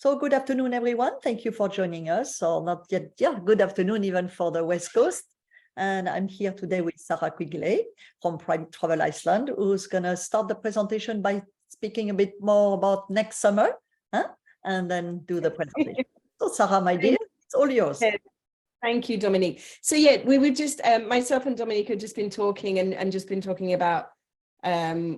So good afternoon, everyone. Thank you for joining us, or not yet. Yeah, good afternoon, even for the West Coast. And I'm here today with Sarah Quigley from Private Travel Iceland, who's going to start the presentation by speaking a bit more about next summer, and then do the presentation. So Sarah, my dear, it's all yours. Thank you, Dominique. So yeah, we were just, myself and Dominique have just been talking and just been talking about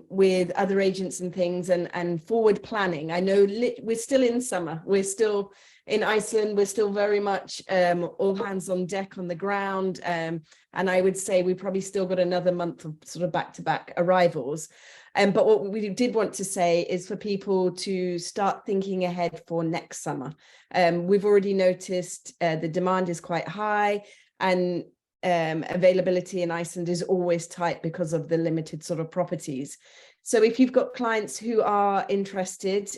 with other agents and things and forward planning. I know we're still in summer. We're still in Iceland. We're still very much all hands on deck on the ground. And I would say we probably still got another month of sort of back-to-back arrivals. But what we did want to say is for people to start thinking ahead for next summer. We've already noticed the demand is quite high, and availability in Iceland is always tight because of the limited sort of properties. So if you've got clients who are interested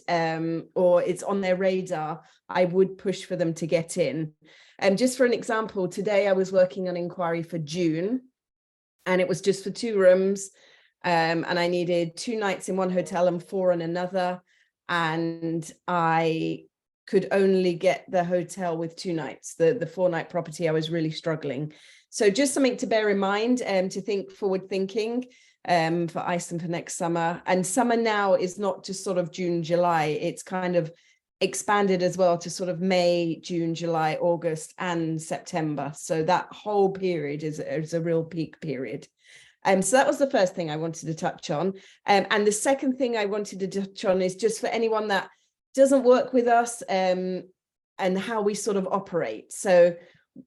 or it's on their radar, I would push for them to get in. Just for an example, today I was working on inquiry for June, and it was just for 2 rooms. And I needed 2 nights in one hotel and 4 in another. And I could only get the hotel with 2 nights. The 4-night property, I was really struggling. So just something to bear in mind, to think forward thinking for Iceland for next summer. And summer now is not just sort of June, July. It's kind of expanded as well to sort of May, June, July, August, and September. So that whole period is a real peak period. So that was the first thing I wanted to touch on. And the second thing I wanted to touch on is just for anyone that doesn't work with us and how we sort of operate. So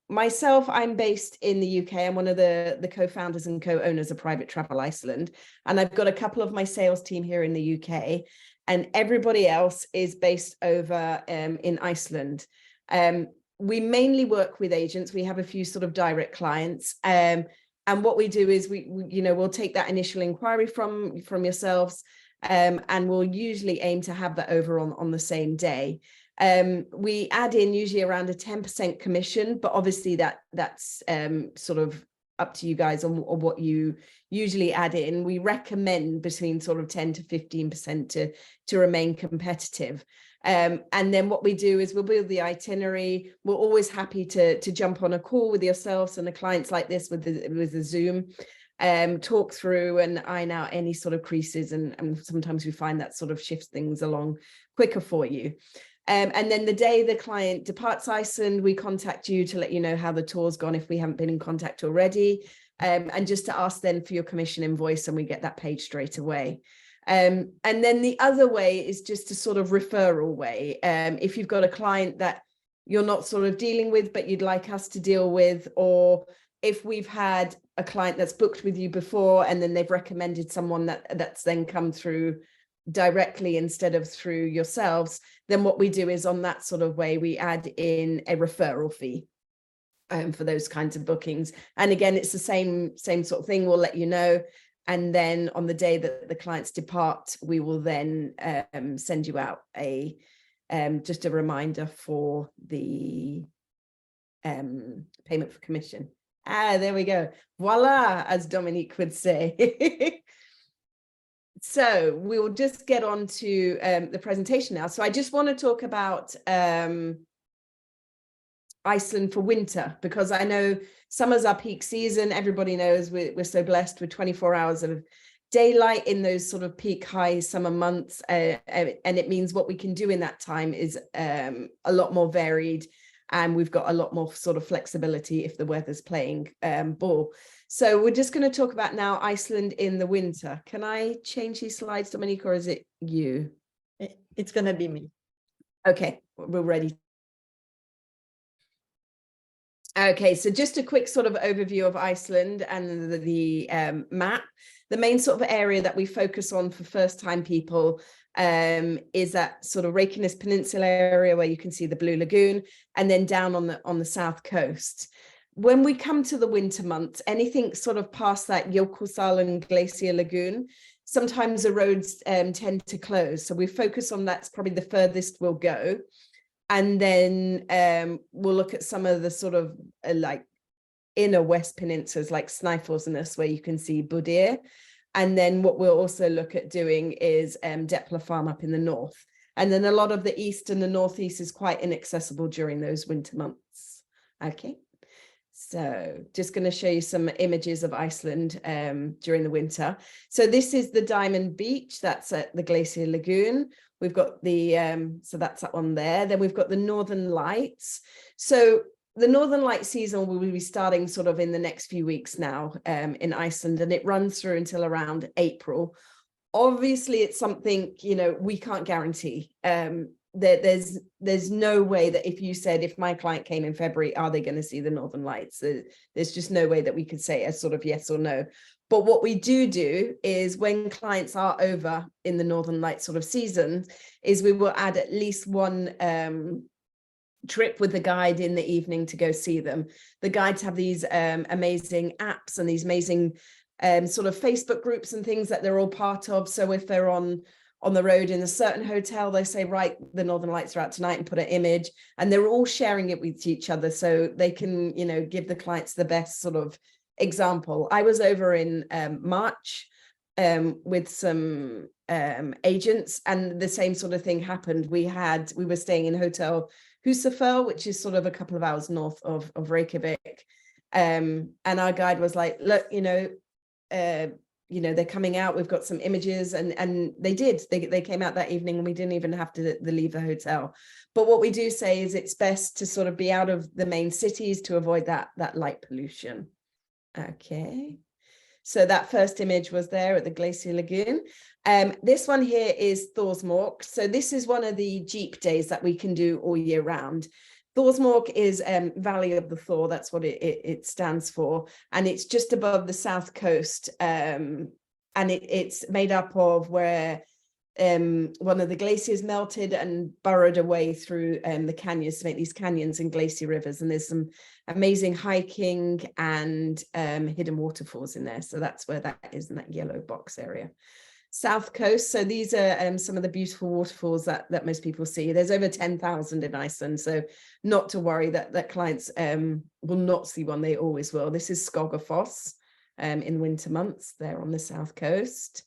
myself, I'm based in the UK. I'm one of the co-founders and co-owners of Private Travel Iceland. And I've got a couple of my sales team here in the UK. And everybody else is based over in Iceland. We mainly work with agents. We have a few sort of direct clients. And what we do is we'll take that initial inquiry from yourselves, and we'll usually aim to have that over on the same day. We add in usually around a 10% commission, but obviously that's sort of up to you guys on what you usually add in. We recommend between sort of 10 to 15% to remain competitive. And then what we do is we'll build the itinerary. We're always happy to jump on a call with yourselves and the clients like this with the Zoom, talk through and iron out any sort of creases. And sometimes we find that sort of shifts things along quicker for you. And then the day the client departs Iceland, we contact you to let you know how the tour's gone if we haven't been in contact already, and just to ask then for your commission invoice, and we get that paid straight away. And then the other way is just a sort of referral way. If you've got a client that you're not sort of dealing with, but you'd like us to deal with, or if we've had a client that's booked with you before and then they've recommended someone that's then come through directly instead of through yourselves, then what we do is on that sort of way, we add in a referral fee for those kinds of bookings. And again, it's the same sort of thing. We'll let you know. And then on the day that the clients depart, we will then send you out just a reminder for the payment for commission. There we go. Voila, as Dominique would say. So we will just get on to the presentation now. So I just want to talk about Iceland for winter, because I know summer's our peak season. Everybody knows we're so blessed with 24 hours of daylight in those sort of peak high summer months. And it means what we can do in that time is a lot more varied. And we've got a lot more sort of flexibility if the weather's playing ball. So we're just going to talk about now Iceland in the winter. Can I change these slides, Dominique, or is it you? It's going to be me. Okay, we're ready. Okay, so just a quick sort of overview of Iceland and the map. The main sort of area that we focus on for first-time people is that sort of Reykjanes Peninsula area where you can see the Blue Lagoon, and then down on the south coast. When we come to the winter months, anything sort of past that Jökulsá Glacier Lagoon, sometimes the roads tend to close. So we focus on that's probably the furthest we'll go. And then we'll look at some of the sort of like inner West peninsulas like Snæfellsnes, where you can see Budir. And then what we'll also look at doing is Depla Farm up in the north. And then a lot of the east and the northeast is quite inaccessible during those winter months. Okay. So just going to show you some images of Iceland during the winter. So this is the Diamond Beach. That's at the Glacier Lagoon. We've got the, so that's that one there. Then we've got the Northern Lights. So the Northern Light season will be starting sort of in the next few weeks now in Iceland, and it runs through until around April. Obviously, it's something, you know, we can't guarantee. There's no way that if you said, if my client came in February, are they going to see the Northern Lights? There's just no way that we could say a sort of yes or no. But what we do is when clients are over in the Northern Lights sort of season, is we will add at least one trip with the guide in the evening to go see them. The guides have these amazing apps and these amazing sort of Facebook groups and things that they're all part of. So if they're on the road in a certain hotel, they say, right, the Northern Lights are out tonight, and put an image, and they're all sharing it with each other so they can, you know, give the clients the best sort of example. I was over in March with some agents, and the same sort of thing happened. We were staying in Hotel Husafell, which is sort of a couple of hours north of Reykjavik. And our guide was like, look, you know, they're coming out, we've got some images, and they did. They came out that evening, and we didn't even have to leave the hotel. But what we do say is it's best to sort of be out of the main cities to avoid that light pollution. Okay. So that first image was there at the Glacier Lagoon. This one here is Thorsmork. So this is one of the Jeep days that we can do all year round. Thorsmork is Valley of the Thor. That's what it stands for. And it's just above the south coast. And it's made up of where one of the glaciers melted and burrowed away through the canyons to make these canyons and glacier rivers. And there's some amazing hiking and hidden waterfalls in there. So that's where that is, in that yellow box area. South coast. So these are some of the beautiful waterfalls that most people see. There's over 10,000 in Iceland. So not to worry that clients will not see one. They always will. This is Skogafoss in winter months. They're on the south coast.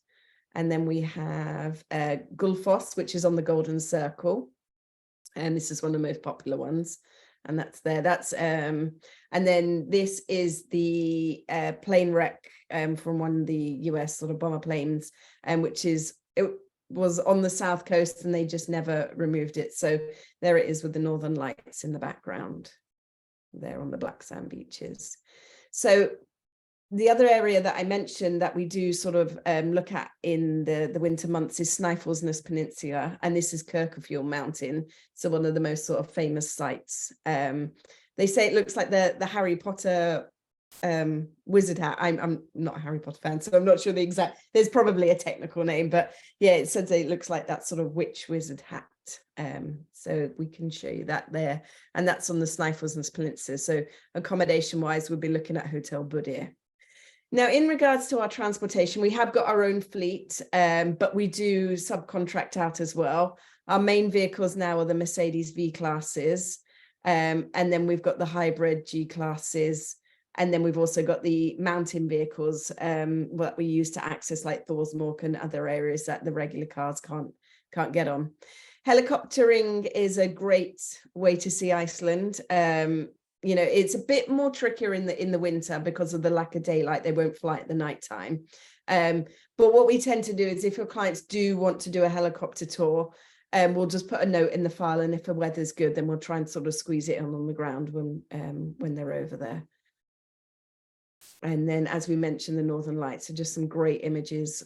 And then we have Gullfoss, which is on the Golden Circle. And this is one of the most popular ones. And that's there. That's and then this is the plane wreck from one of the US sort of bomber planes, it was on the south coast, and they just never removed it. So there it is with the Northern Lights in the background there on the black sand beaches. So the other area that I mentioned that we do sort of look at in the winter months is Snæfellsnes Peninsula, and this is Kirkjufjell Mountain. So one of the most sort of famous sites. They say it looks like the Harry Potter wizard hat. I'm not a Harry Potter fan, so I'm not sure the exact, there's probably a technical name, but yeah, it says it looks like that sort of witch wizard hat. So we can show you that there, and that's on the Snæfellsnes Peninsula. So accommodation wise, we'll be looking at Hotel Budir. Now, in regards to our transportation, we have got our own fleet, but we do subcontract out as well. Our main vehicles now are the Mercedes V-classes, and then we've got the hybrid G-classes, and then we've also got the mountain vehicles that we use to access like Thorsmork and other areas that the regular cars can't get on. Helicoptering is a great way to see Iceland. You know, it's a bit more trickier in the winter because of the lack of daylight. They won't fly at the nighttime. But what we tend to do is, if your clients do want to do a helicopter tour, we'll just put a note in the file, and if the weather's good, then we'll try and sort of squeeze it on the ground when they're over there. And then, as we mentioned, the Northern Lights are just some great images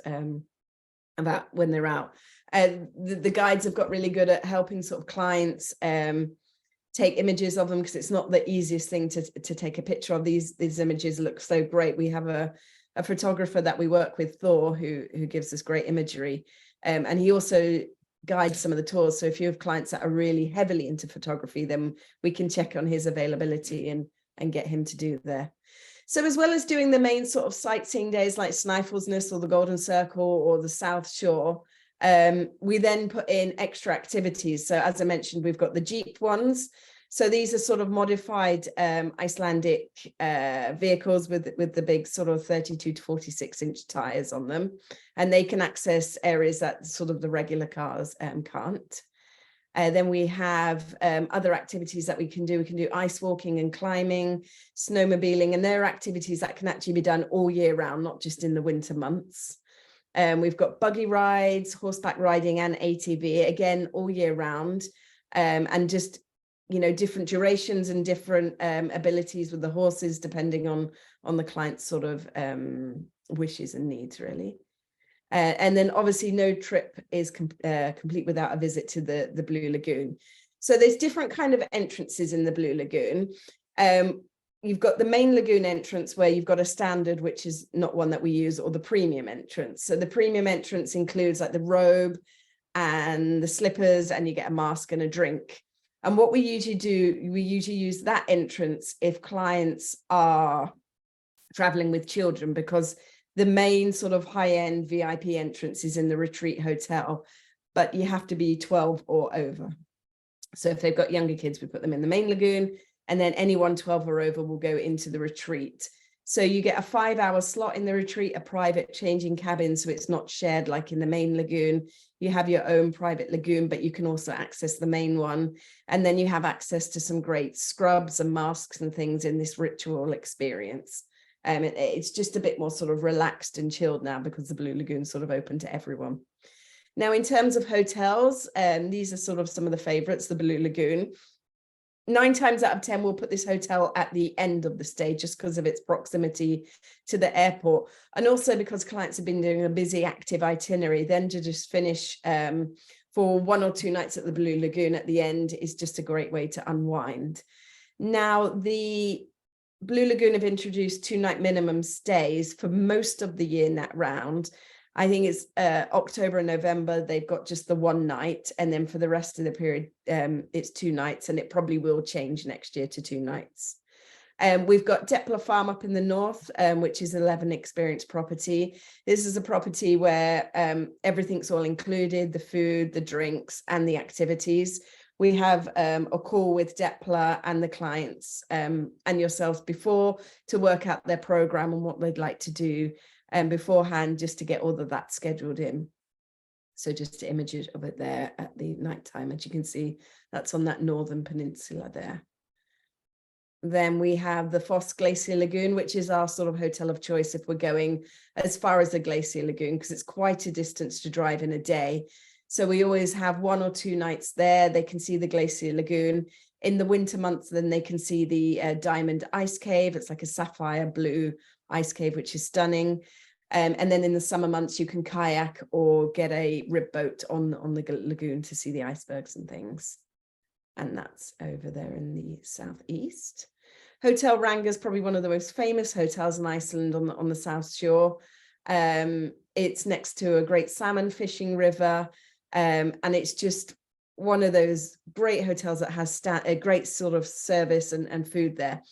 about when they're out. The guides have got really good at helping sort of clients take images of them, because it's not the easiest thing to take a picture of. These images look so great. We have a photographer that we work with, Thor, who gives us great imagery, and he also guides some of the tours. So if you have clients that are really heavily into photography, then we can check on his availability and get him to do there. So as well as doing the main sort of sightseeing days like Snæfellsnes or the Golden Circle or the South Shore, we then put in extra activities. So as I mentioned, we've got the Jeep ones. So these are sort of modified Icelandic vehicles with the big sort of 32 to 46 inch tires on them, and they can access areas that sort of the regular cars can't. Then we have other activities that we can do. We can do ice walking and climbing, snowmobiling, and there are activities that can actually be done all year round, not just in the winter months. We've got buggy rides, horseback riding, and ATV, again, all year round, and just, you know, different durations and different abilities with the horses, depending on the client's sort of wishes and needs, really. And then obviously no trip is complete without a visit to the Blue Lagoon. So there's different kind of entrances in the Blue Lagoon. You've got the main lagoon entrance where you've got a standard, which is not one that we use, or the premium entrance. So the premium entrance includes like the robe and the slippers, and you get a mask and a drink. And what we usually do, we usually use that entrance if clients are traveling with children, because the main sort of high-end VIP entrance is in the retreat hotel, but you have to be 12 or over. So if they've got younger kids, we put them in the main lagoon, and then anyone 12 or over will go into the retreat. So you get a 5-hour slot in the retreat, a private changing cabin, so it's not shared like in the main lagoon. You have your own private lagoon, but you can also access the main one. And then you have access to some great scrubs and masks and things in this ritual experience. It's just a bit more sort of relaxed and chilled now because the Blue Lagoon's sort of open to everyone. Now, in terms of hotels, these are sort of some of the favorites, the Blue Lagoon. 9 times out of 10, we'll put this hotel at the end of the stay just because of its proximity to the airport. And also because clients have been doing a busy, active itinerary, then to just finish for 1 or 2 nights at the Blue Lagoon at the end is just a great way to unwind. Now, the Blue Lagoon have introduced 2-night minimum stays for most of the year in that round. I think it's October and November, they've got just the 1 night. And then for the rest of the period, it's 2 nights, and it probably will change next year to 2 nights. We've got Depler Farm up in the north, which is 11 experience property. This is a property where everything's all included, the food, the drinks, and the activities. We have a call with Depler and the clients and yourselves before to work out their program and what they'd like to do beforehand, just to get all of that scheduled in. So just images of it there at the nighttime, as you can see, that's on that northern peninsula there. Then we have the Foss Glacier Lagoon, which is our sort of hotel of choice if we're going as far as the Glacier Lagoon, because it's quite a distance to drive in a day. So we always have 1 or 2 nights there. They can see the Glacier Lagoon. In the winter months, then they can see the Diamond Ice Cave. It's like a sapphire blue ice cave, which is stunning. And then in the summer months, you can kayak or get a rib boat on the lagoon to see the icebergs and things. And that's over there in the southeast. Hotel Ranga is probably one of the most famous hotels in Iceland on the South Shore. It's next to a great salmon fishing river. And it's just one of those great hotels that has a great sort of service and food there.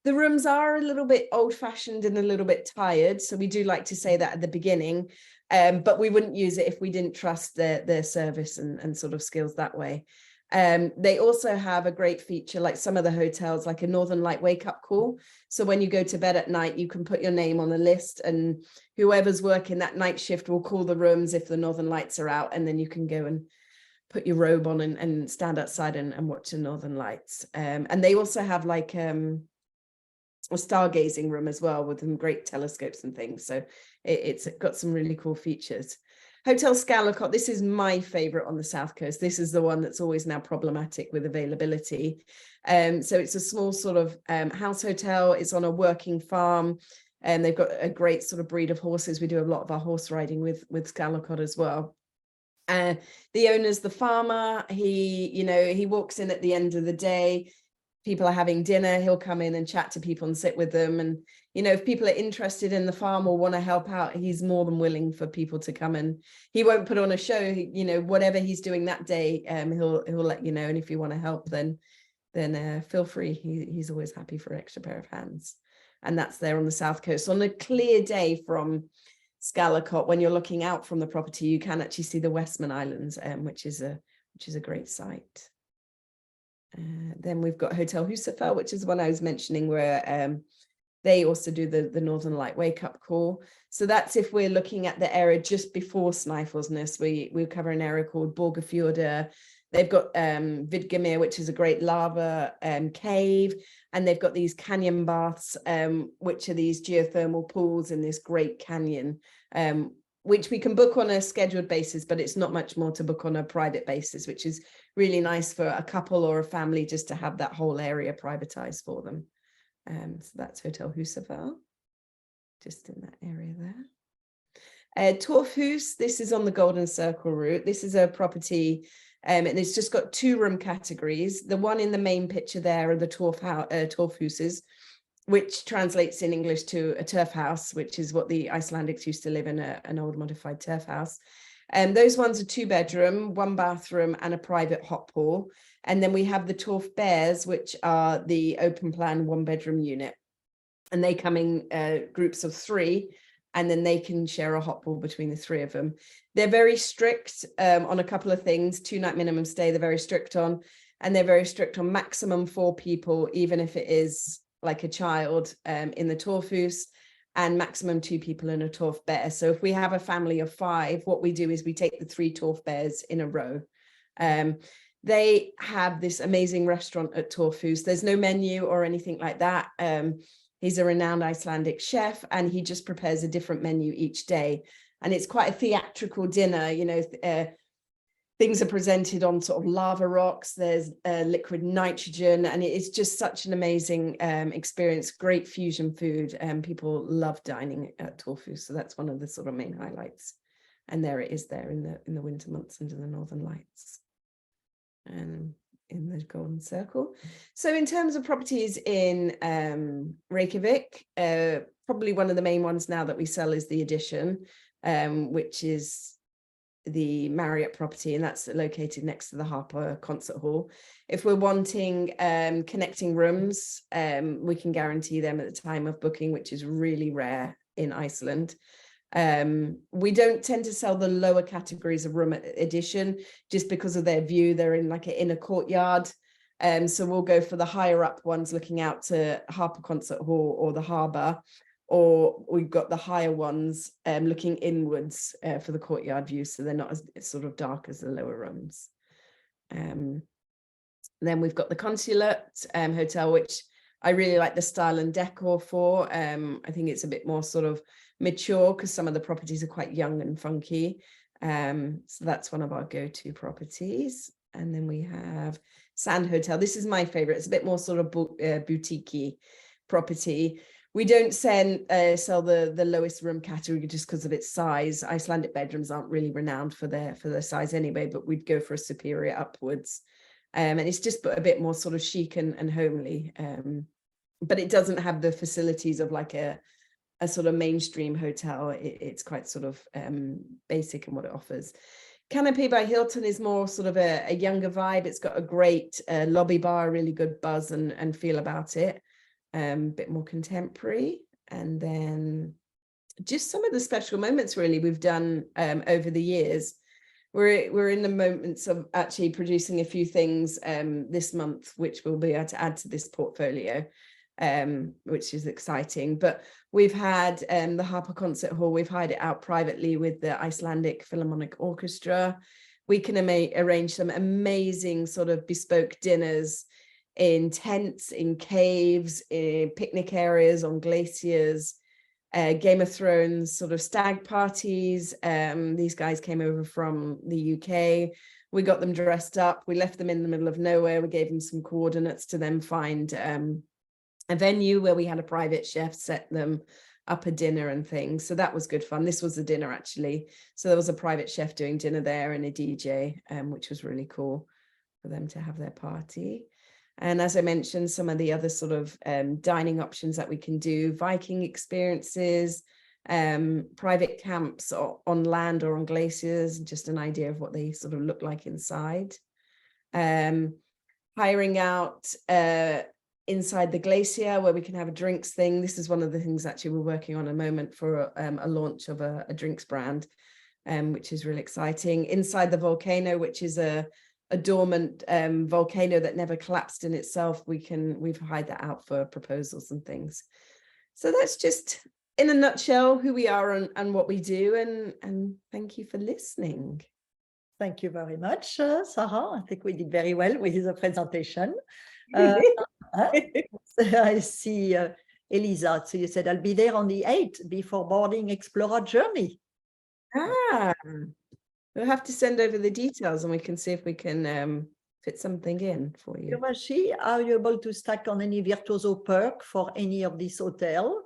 The rooms are a little bit old-fashioned and a little bit tired, so we do like to say that at the beginning, but we wouldn't use it if we didn't trust their service and sort of skills that way. They also have a great feature, like some of the hotels, like a Northern Light wake-up call. So when you go to bed at night, you can put your name on the list, and whoever's working that night shift will call the rooms if the Northern Lights are out, and then you can go and put your robe on and stand outside and watch the Northern Lights. And they also have like a stargazing room as well with some great telescopes and things. So it's got some really cool features. Hotel Scalacot, this is my favorite on the South Coast. This is the one that's always now problematic with availability. So it's a small sort of house hotel. It's on a working farm, and they've got a great sort of breed of horses. We do a lot of our horse riding with Scalacot as well. The owner's the farmer. He walks in at the end of the day. People are having dinner, he'll come in and chat to people and sit with them. And, if people are interested in the farm or want to help out, he's more than willing for people to come, and he won't put on a show. Whatever he's doing that day, he'll let you know. And if you want to help, then feel free. He's always happy for an extra pair of hands. And that's there on the South Coast. On a clear day from Scalacot, when you're looking out from the property, you can actually see the Westman Islands, which is a great sight. Then we've got Hotel Husafell, which is the one I was mentioning, where they also do the Northern Light wake-up call. So that's if we're looking at the area just before Snæfellsnes. We cover an area called Borgarfjordur, They've got Vidgamir, which is a great lava cave, and they've got these canyon baths, which are these geothermal pools in this great canyon, which we can book on a scheduled basis, but it's not much more to book on a private basis, which is really nice for a couple or a family just to have that whole area privatized for them. So that's Hotel Husafell, just in that area there. Torfhus, this is on the Golden Circle route. This is a property, and it's just got 2 room categories. The one in the main picture there are the Torfhuses, which translates in English to a turf house, which is what the Icelandics used to live in, an old modified turf house. And those ones are 2 bedroom, 1 bathroom and a private hot pool. And then we have the Torf Bears, which are the open plan 1 bedroom unit. And they come in groups of 3, and then they can share a hot pool between the 3 of them. They're very strict on a couple of things. 2-night minimum stay, they're very strict on, and they're very strict on maximum 4 people, even if it is like a child in the Torfhus, and maximum 2 people in a Torf Bear. So if we have a family of 5, what we do is we take the 3 Torf Bears in a row. They have this amazing restaurant at Torfhus. There's no menu or anything like that. He's a renowned Icelandic chef, and he just prepares a different menu each day. And it's quite a theatrical dinner, you know, things are presented on sort of lava rocks, there's liquid nitrogen, and it's just such an amazing experience, great fusion food, and people love dining at Torfhus. So that's one of the sort of main highlights. And there it is there in the winter months under the Northern Lights. And in the Golden Circle. So in terms of properties in Reykjavik, probably one of the main ones now that we sell is the Edition, which is the Marriott property, and that's located next to the Harper Concert Hall. If we're wanting connecting rooms, we can guarantee them at the time of booking, which is really rare in Iceland. We don't tend to sell the lower categories of room at Edition just because of their view. They're in like an inner courtyard. So we'll go for the higher up ones looking out to Harper Concert Hall or the harbour, or we've got the higher ones looking inwards for the courtyard view. So they're not as sort of dark as the lower rooms. Then we've got the Consulate Hotel, which I really like the style and decor for. I think it's a bit more sort of mature because some of the properties are quite young and funky. So that's one of our go-to properties. And then we have Sand Hotel. This is my favorite. It's a bit more sort of boutique-y property. We don't sell the lowest room category just because of its size. Icelandic bedrooms aren't really renowned for their size anyway, but we'd go for a superior upwards. And it's just a bit more sort of chic and homely. But it doesn't have the facilities of like a sort of mainstream hotel. It's quite sort of basic in what it offers. Canopy by Hilton is more sort of a younger vibe. It's got a great lobby bar, really good buzz and feel about it. Bit more contemporary. And then just some of the special moments really we've done over the years. We're in the moments of actually producing a few things this month, which we'll be able to add to this portfolio, which is exciting. But we've had the Harper Concert Hall, we've hired it out privately with the Icelandic Philharmonic Orchestra. We can arrange some amazing sort of bespoke dinners in tents, in caves, in picnic areas, on glaciers, Game of Thrones sort of stag parties. These guys came over from the UK. We got them dressed up. We left them in the middle of nowhere. We gave them some coordinates to then find a venue where we had a private chef set them up a dinner and things. So that was good fun. This was the dinner actually. So there was a private chef doing dinner there and a DJ, which was really cool for them to have their party. And as I mentioned, some of the other sort of dining options that we can do, Viking experiences, private camps on land or on glaciers, just an idea of what they sort of look like inside. Hiring out inside the glacier where we can have a drinks thing. This is one of the things actually we're working on at the moment for a launch of a drinks brand, which is really exciting. Inside the volcano, which is a dormant volcano that never collapsed in itself, we've hired that out for proposals and things. So that's just in a nutshell who we are and what we do, and thank you for listening. Thank you very much, Sarah. I think we did very well with the presentation. Uh, I see Elisa. So you said, I'll be there on the 8th before boarding Explorer Journey. Ah, we'll have to send over the details and we can see if we can fit something in for you. Yomashi, are you able to stack on any Virtuoso perk for any of these hotels?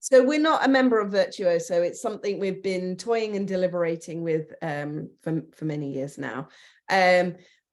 So we're not a member of Virtuoso. It's something we've been toying and deliberating with for many years now.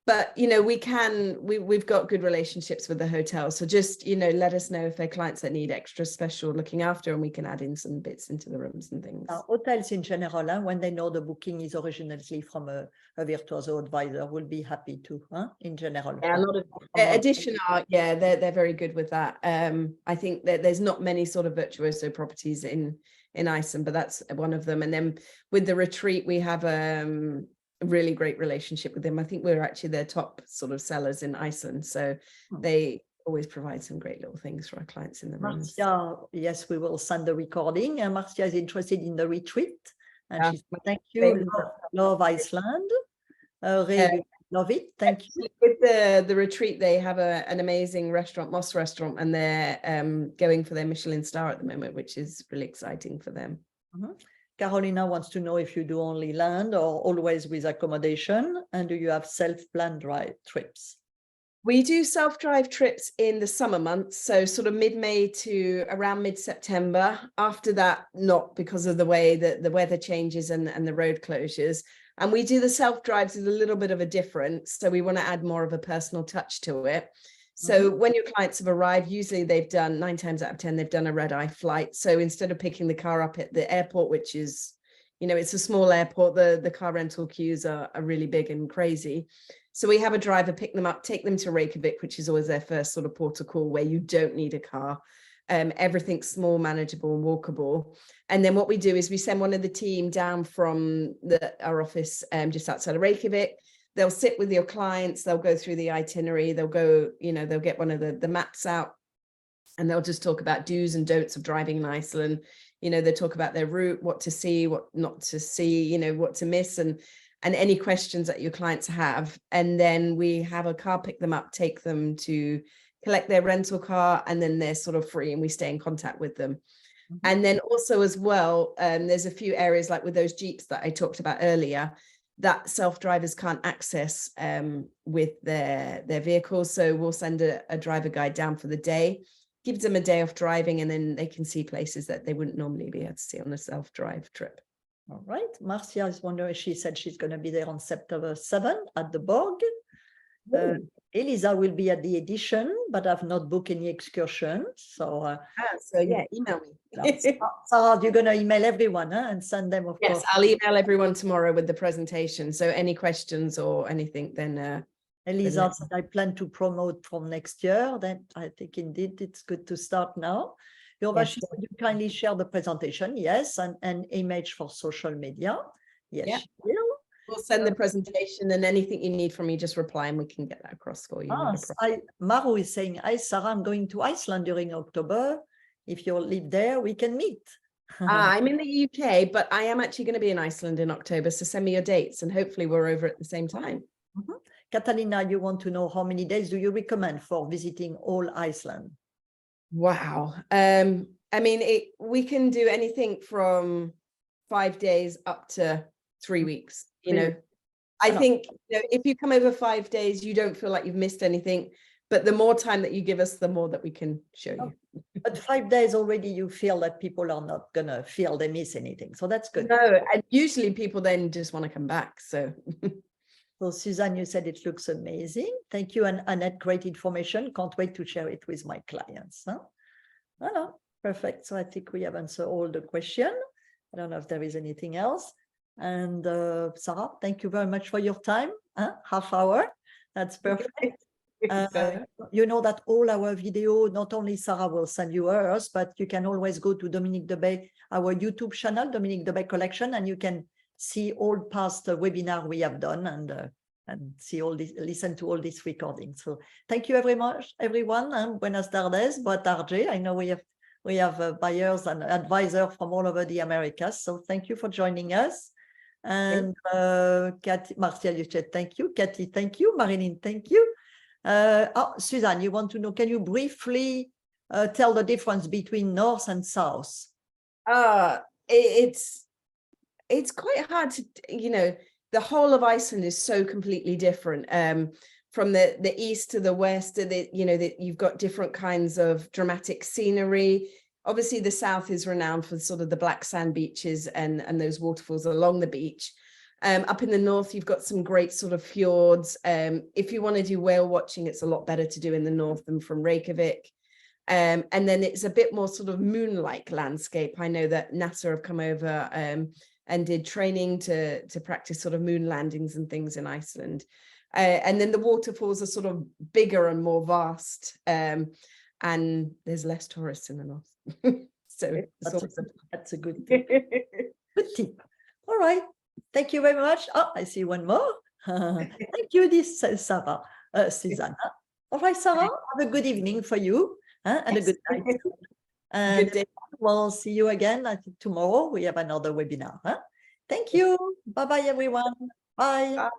But, you know, we've got good relationships with the hotels. So just, you know, let us know if there are clients that need extra special looking after and we can add in some bits into the rooms and things. Hotels in general, when they know the booking is originally from a Virtuoso advisor, will be happy to, in general. Yeah, a lot of additional, yeah, they're very good with that. I think that there's not many sort of Virtuoso properties in Iceland, but that's one of them. And then with the retreat, we have a really great relationship with them. I think we're actually their top sort of sellers in Iceland. So they always provide some great little things for our clients in the rooms. Marcia, yes, we will send the recording. And Marcia is interested in the retreat. And she said, thank you, love Iceland. Really love it. Thank you. With the retreat, they have an amazing restaurant, Moss Restaurant, and they're going for their Michelin star at the moment, which is really exciting for them. Carolina wants to know if you do only land or always with accommodation, and do you have self-planned trips? We do self-drive trips in the summer months, so sort of mid-May to around mid-September. After that, not, because of the way that the weather changes and the road closures. And we do the self-drives with a little bit of a difference. So we want to add more of a personal touch to it. So when your clients have arrived, usually they've done 9 times out of 10, they've done a red-eye flight. So instead of picking the car up at the airport, which is, you know, it's a small airport, the car rental queues are really big and crazy. So we have a driver pick them up, take them to Reykjavik, which is always their first sort of port of call where you don't need a car. Everything's small, manageable and walkable. And then what we do is we send one of the team down from our office just outside of Reykjavik. They'll sit with your clients, they'll go through the itinerary, they'll go, you know, they'll get one of the maps out and they'll just talk about do's and don'ts of driving in Iceland. You know, they talk about their route, what to see, what not to see, you know, what to miss and any questions that your clients have. And then we have a car pick them up, take them to collect their rental car, and then they're sort of free and we stay in contact with them. And then also as well, there's a few areas like with those Jeeps that I talked about earlier, that self-drivers can't access with their vehicles. So we'll send a driver guide down for the day, gives them a day off driving, and then they can see places that they wouldn't normally be able to see on a self-drive trip. All right. Marcia is wondering, she said she's going to be there on September 7th at the Borg. Elisa will be at the edition, but I've not booked any excursion. So, yeah, email me. Sarah, you're going to email everyone and send them, of course. Yes, I'll email everyone tomorrow with the presentation. So any questions or anything, then Elisa said, I plan to promote from next year. Then I think indeed it's good to start now. Yovashi, would you kindly share the presentation? Yes, and image for social media. Yes, yeah. she will. We'll send the presentation and anything you need from me, just reply and we can get that across for you. Maru is saying, hi, Sarah, I'm going to Iceland during October. If you'll live there, we can meet. I'm in the UK, but I am actually going to be in Iceland in October. So send me your dates and hopefully we're over at the same time. Catalina, you want to know how many days do you recommend for visiting all Iceland? Wow. I mean, we can do anything from 5 days up to 3 weeks. You know, I think, you know, if you come over 5 days, you don't feel like you've missed anything, but the more time that you give us, the more that we can show you. But 5 days already, you feel that people are not going to feel they miss anything. So that's good. No, and usually people then just want to come back. So, so Suzanne, you said it looks amazing. Thank you. And Annette, great information. Can't wait to share it with my clients. Voilà. Perfect. So I think we have answered all the questions. I don't know if there is anything else. And Sarah, thank you very much for your time. Half hour. That's perfect. You know that all our video, not only Sarah will send you hers, but you can always go to Dominique Debay, our YouTube channel, Dominique Debay Collection, and you can see all past webinar we have done and see all this, listen to all these recordings. So thank you very much, everyone. Buenas tardes, boa tarde. I know we have buyers and advisors from all over the Americas. So thank you for joining us. And Cathy, Martial, you said thank you. Cathy, thank you. Marilyn, thank you. Suzanne, you want to know, can you briefly tell the difference between North and South? It's quite hard to, the whole of Iceland is so completely different. From the east to the west, you've got different kinds of dramatic scenery. Obviously, the south is renowned for sort of the black sand beaches and those waterfalls along the beach. Up in the north, you've got some great sort of fjords. If you want to do whale watching, it's a lot better to do in the north than from Reykjavik. And then it's a bit more sort of moon-like landscape. I know that NASA have come over and did training to practice sort of moon landings and things in Iceland. And then the waterfalls are sort of bigger and more vast. And there's less tourists in the north. So that's a good tip. Good tip. All right. Thank you very much. Oh, I see one more. Thank you, Sarah, Susanna. All right, Sarah, have a good evening for you and a good night. And Good day. We'll see you again. I think tomorrow we have another webinar. Thank you. Bye-bye, everyone. Bye. Bye.